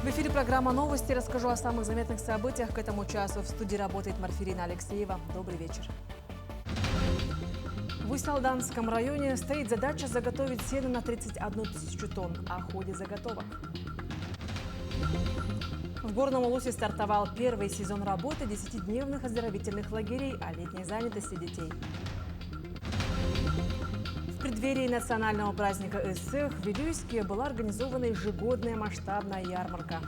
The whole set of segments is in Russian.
В эфире программа «Новости». Расскажу о самых заметных событиях к этому часу. В студии работает Марфирина Алексеева. Добрый вечер. В Усть-Алданском районе стоит задача заготовить сено на 31 тысячу тонн. О ходе заготовок. В Горном Улусе стартовал первый сезон работы 10-дневных оздоровительных лагерей о летней занятости детей. В преддверии национального праздника Эссех в Вилюйске была организована ежегодная масштабная ярмарка.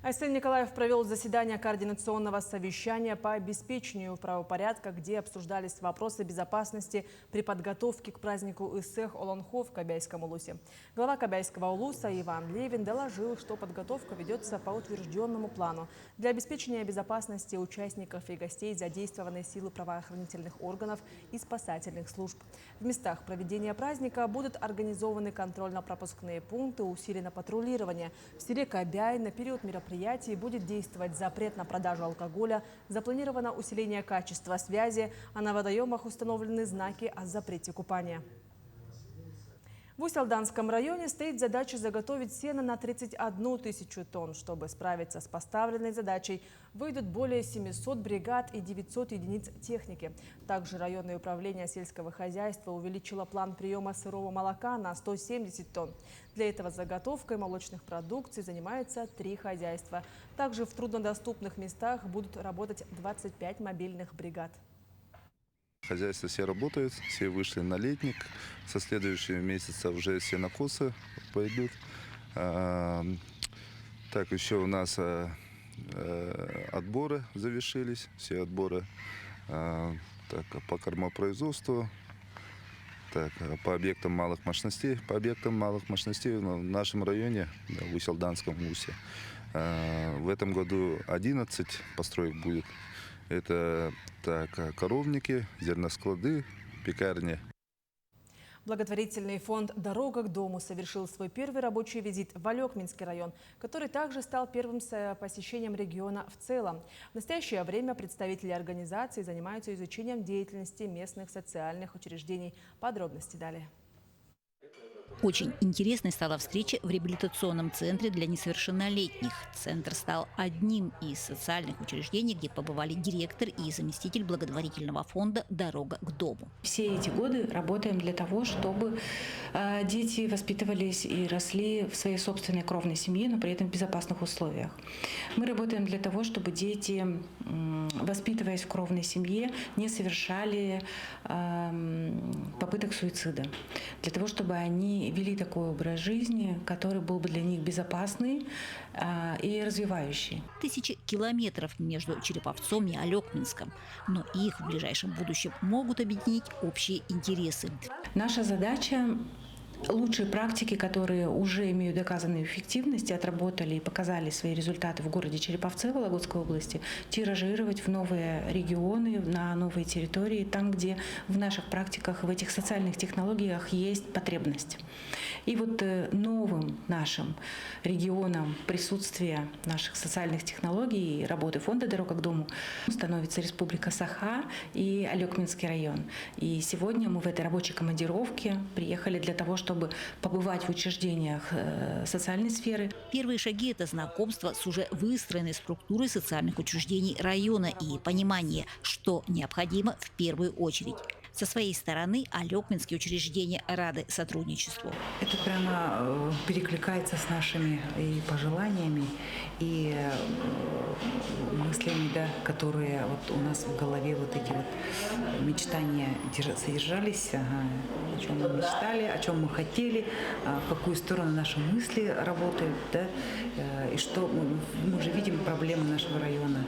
Айсен Николаев провел заседание координационного совещания по обеспечению правопорядка, где обсуждались вопросы безопасности при подготовке к празднику Эссех Олонхо в Кобяйском Улусе. Глава Кобяйского Улуса Иван Левин доложил, что подготовка ведется по утвержденному плану. Для обеспечения безопасности участников и гостей задействованы силы правоохранительных органов и спасательных служб. В местах проведения праздника будут организованы контрольно-пропускные пункты, усилено патрулирование. В селе Кобяй на период мероприятий будет действовать запрет на продажу алкоголя, запланировано усиление качества связи, а на водоемах установлены знаки о запрете купания. В Усть-Алданском районе стоит задача заготовить сено на 31 тысячу тонн. Чтобы справиться с поставленной задачей, выйдут более 700 бригад и 900 единиц техники. Также районное управление сельского хозяйства увеличило план приема сырого молока на 170 тонн. Для этого заготовкой молочных продукций занимаются 3 хозяйства. Также в труднодоступных местах будут работать 25 мобильных бригад. Хозяйства все работают, все вышли на летник. Со следующего месяца уже сенокосы пойдут. Так, еще у нас отборы завершились. Все отборы так, по кормопроизводству, так, по объектам малых мощностей. По объектам малых мощностей в нашем районе, в Усть-Алданском Улусе, в этом году 11 построек будет. Это так, коровники, зерносклады, пекарни. Благотворительный фонд «Дорога к дому» совершил свой первый рабочий визит в Алекминский район, который также стал первым посещением региона в целом. В настоящее время представители организации занимаются изучением деятельности местных социальных учреждений. Подробности далее. Очень интересной стала встреча в реабилитационном центре для несовершеннолетних. Центр стал одним из социальных учреждений, где побывали директор и заместитель благотворительного фонда «Дорога к дому». Все эти годы работаем для того, чтобы дети воспитывались и росли в своей собственной кровной семье, но при этом в безопасных условиях. Мы работаем для того, чтобы дети, воспитываясь в кровной семье, не совершали попыток суицида. Для того, чтобы они вели такой образ жизни, который был бы для них безопасный и развивающий. 1000 километров между Череповцом и Алекминском, но их в ближайшем будущем могут объединить общие интересы. Наша задача — лучшие практики, которые уже имеют доказанную эффективность, отработали и показали свои результаты в городе Череповце Вологодской области, тиражировать в новые регионы, на новые территории, там, где в наших практиках, в этих социальных технологиях есть потребность. И вот новым нашим регионом присутствия наших социальных технологий и работы фонда «Дорога к дому» становится Республика Саха и Алекминский район. И сегодня мы в этой рабочей командировке приехали для того, чтобы побывать в учреждениях социальной сферы. Первые шаги – это знакомство с уже выстроенной структурой социальных учреждений района и понимание, что необходимо в первую очередь. Со своей стороны Алекминские учреждения рады сотрудничеству. Это прямо перекликается с нашими и пожеланиями, и мыслями, да, которые вот у нас в голове, вот эти вот мечтания содержались, о чем мы мечтали, о чем мы хотели, в какую сторону наши мысли работают, да, и что мы уже видим проблемы нашего района.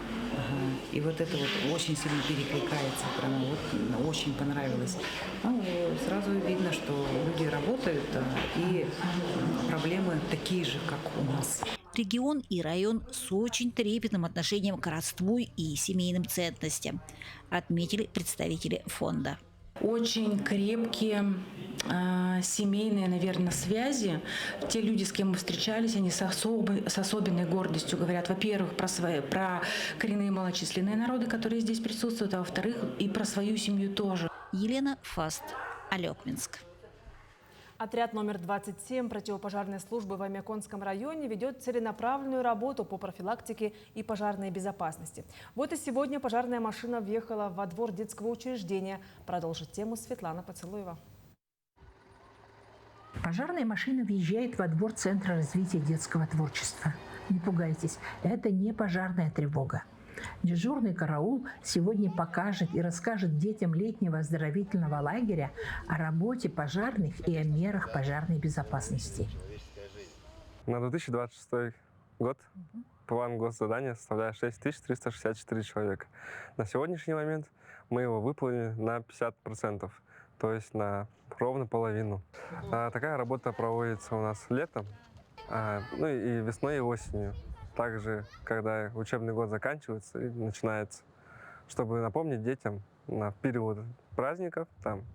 И вот это вот очень сильно перекликается, прямо вот очень понравилось. Ну, сразу видно, что люди работают, и проблемы такие же, как у нас. Регион и район с очень трепетным отношением к родству и семейным ценностям, отметили представители фонда. Очень крепкие семейные, наверное, связи. Те люди, с кем мы встречались, они с особенной гордостью говорят, во-первых, про коренные малочисленные народы, которые здесь присутствуют, а во-вторых, и про свою семью тоже. Елена Фаст, Алекминск. Отряд номер 27 противопожарной службы в Аймяконском районе ведет целенаправленную работу по профилактике и пожарной безопасности. Вот и сегодня пожарная машина въехала во двор детского учреждения. Продолжит тему Светлана Поцелуева. Пожарная машина въезжает во двор Центра развития детского творчества. Не пугайтесь, это не пожарная тревога. Дежурный караул сегодня покажет и расскажет детям летнего оздоровительного лагеря о работе пожарных и о мерах пожарной безопасности. На 2026 год план госзадания составляет 6364 человека. На сегодняшний момент мы его выполнили на 50%, то есть на ровно половину. Такая работа проводится у нас летом, ну и весной и осенью. Также, когда учебный год заканчивается и начинается, чтобы напомнить детям на период праздников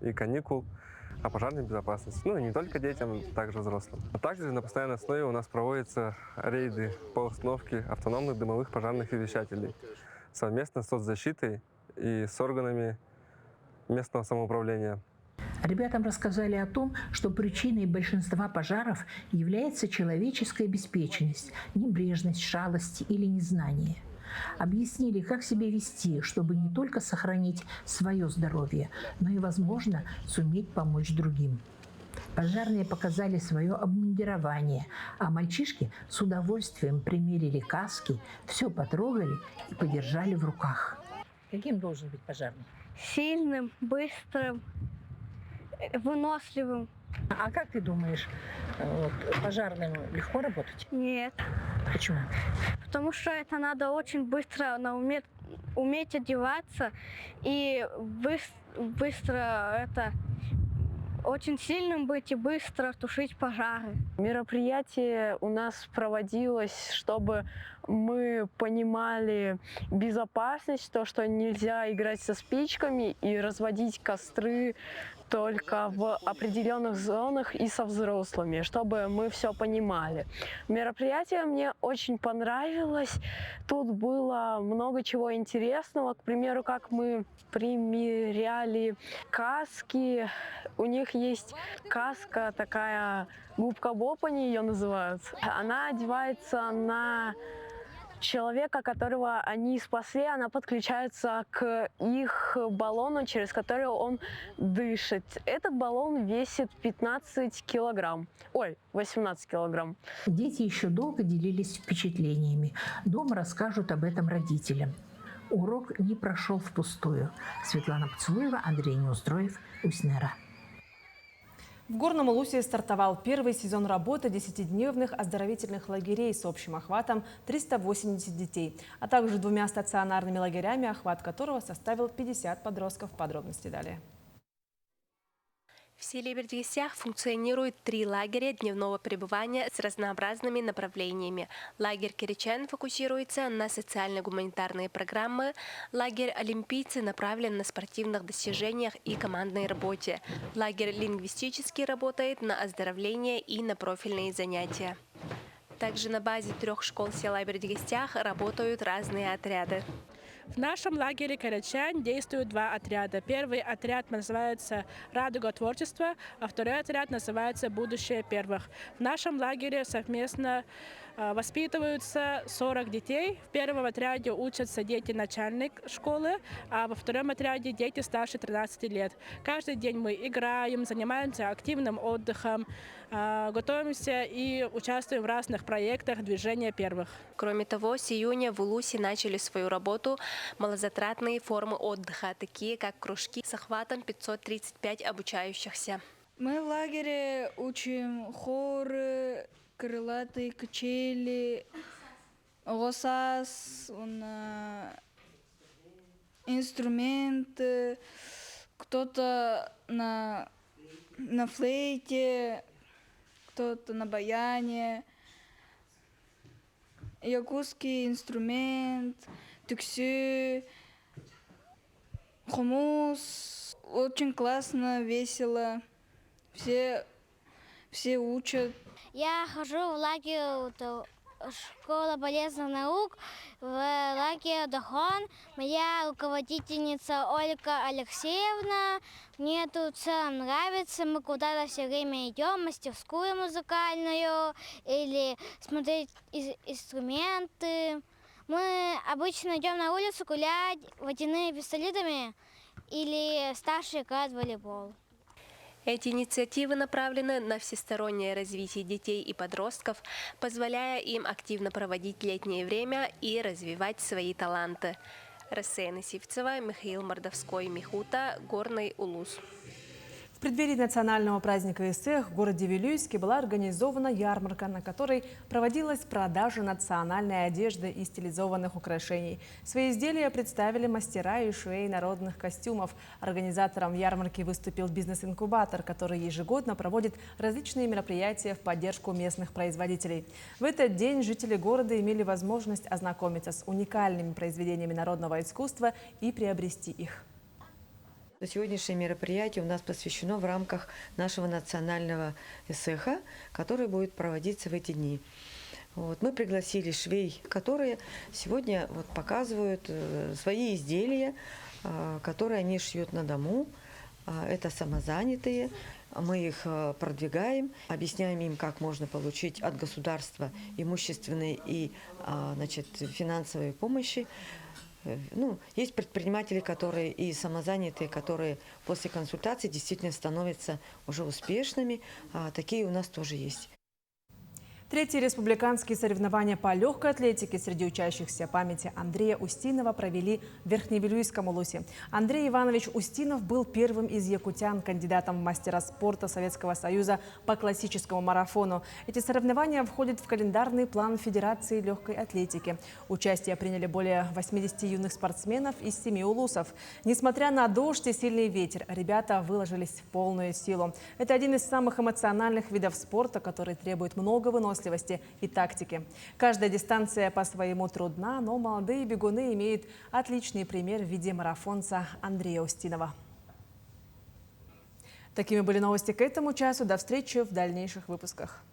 и каникул о пожарной безопасности. Ну и не только детям, также взрослым. А также на постоянной основе у нас проводятся рейды по установке автономных дымовых пожарных извещателей совместно с соцзащитой и с органами местного самоуправления. Ребятам рассказали о том, что причиной большинства пожаров является человеческая беспечность, небрежность, шалость или незнание. Объяснили, как себя вести, чтобы не только сохранить свое здоровье, но и, возможно, суметь помочь другим. Пожарные показали свое обмундирование, а мальчишки с удовольствием примерили каски, все потрогали и подержали в руках. Каким должен быть пожарный? Сильным, быстрым, выносливым. А как ты думаешь, пожарным легко работать? Нет. Почему? Потому что это надо очень быстро уметь одеваться и быстро очень сильным быть и быстро тушить пожары. Мероприятие у нас проводилось, чтобы мы понимали безопасность, то, что нельзя играть со спичками и разводить костры только в определенных зонах и со взрослыми, чтобы мы все понимали. Мероприятие мне очень понравилось. Тут было много чего интересного. К примеру, как мы примеряли каски. У них есть каска такая, губка Боб они ее называют. Она одевается на человека, которого они спасли, она подключается к их баллону, через который он дышит. Этот баллон весит 18 килограмм. Дети еще долго делились впечатлениями. Дома расскажут об этом родителям. Урок не прошел впустую. Светлана Поцелуева, Андрей Неустроев, Уснера. В Горном Улусе стартовал первый сезон работы 10-дневных оздоровительных лагерей с общим охватом 380 детей, а также 2 стационарными лагерями, охват которого составил 50 подростков. Подробности далее. В селе Бердыгестях функционирует 3 лагеря дневного пребывания с разнообразными направлениями. Лагерь Киричан фокусируется на социально-гуманитарные программы. Лагерь Олимпийцы направлен на спортивных достижениях и командной работе. Лагерь лингвистический работает на оздоровление и на профильные занятия. Также на базе 3 школ села Бердыгестях работают разные отряды. В нашем лагере Киричан действуют 2 отряда. Первый отряд называется «Радуга творчества», а второй отряд называется «Будущее первых». В нашем лагере совместно воспитываются 40 детей. В первом отряде учатся дети начальной школы, а во втором отряде дети старше 13 лет. Каждый день мы играем, занимаемся активным отдыхом, готовимся и участвуем в разных проектах движения первых. Кроме того, с июня в Улусе начали свою работу малозатратные формы отдыха, такие как кружки с охватом 535 обучающихся. Мы в лагере учим хоры, крылатые качели, лосас, инструменты, кто-то на флейте, кто-то на баяне, якутский инструмент, тюксю, хумус. Очень классно, весело, все учат. Я хожу в лагерь школа полезных наук в лагере Дохон. Моя руководительница Ольга Алексеевна. Мне тут в целом нравится. Мы куда-то все время идем, мастерскую музыкальную или смотреть инструменты. Мы обычно идем на улицу гулять водяными пистолетами или старшие играют в волейбол. Эти инициативы направлены на всестороннее развитие детей и подростков, позволяя им активно проводить летнее время и развивать свои таланты. Рассеяна Сивцева, Михаил Мордовской, Михута, Горный Улус. В преддверии национального праздника ИСЭХ в городе Вилюйске была организована ярмарка, на которой проводилась продажа национальной одежды и стилизованных украшений. Свои изделия представили мастера и швеи народных костюмов. Организатором ярмарки выступил бизнес-инкубатор, который ежегодно проводит различные мероприятия в поддержку местных производителей. В этот день жители города имели возможность ознакомиться с уникальными произведениями народного искусства и приобрести их. Сегодняшнее мероприятие у нас посвящено в рамках нашего национального ИСЭХа, который будет проводиться в эти дни. Мы пригласили швей, которые сегодня показывают свои изделия, которые они шьют на дому. Это самозанятые. Мы их продвигаем, объясняем им, как можно получить от государства имущественные и финансовые помощи. Есть предприниматели, которые и самозанятые, которые после консультации действительно становятся уже успешными. Такие у нас тоже есть. Третьи республиканские соревнования по легкой атлетике среди учащихся памяти Андрея Устинова провели в Верхневилюйском Улусе. Андрей Иванович Устинов был первым из якутян кандидатом в мастера спорта Советского Союза по классическому марафону. Эти соревнования входят в календарный план Федерации легкой атлетики. Участие приняли более 80 юных спортсменов из 7 улусов. Несмотря на дождь и сильный ветер, ребята выложились в полную силу. Это один из самых эмоциональных видов спорта, который требует много выносливости и тактики. Каждая дистанция по-своему трудна, но молодые бегуны имеют отличный пример в виде марафонца Андрея Устинова. Такими были новости к этому часу. До встречи в дальнейших выпусках.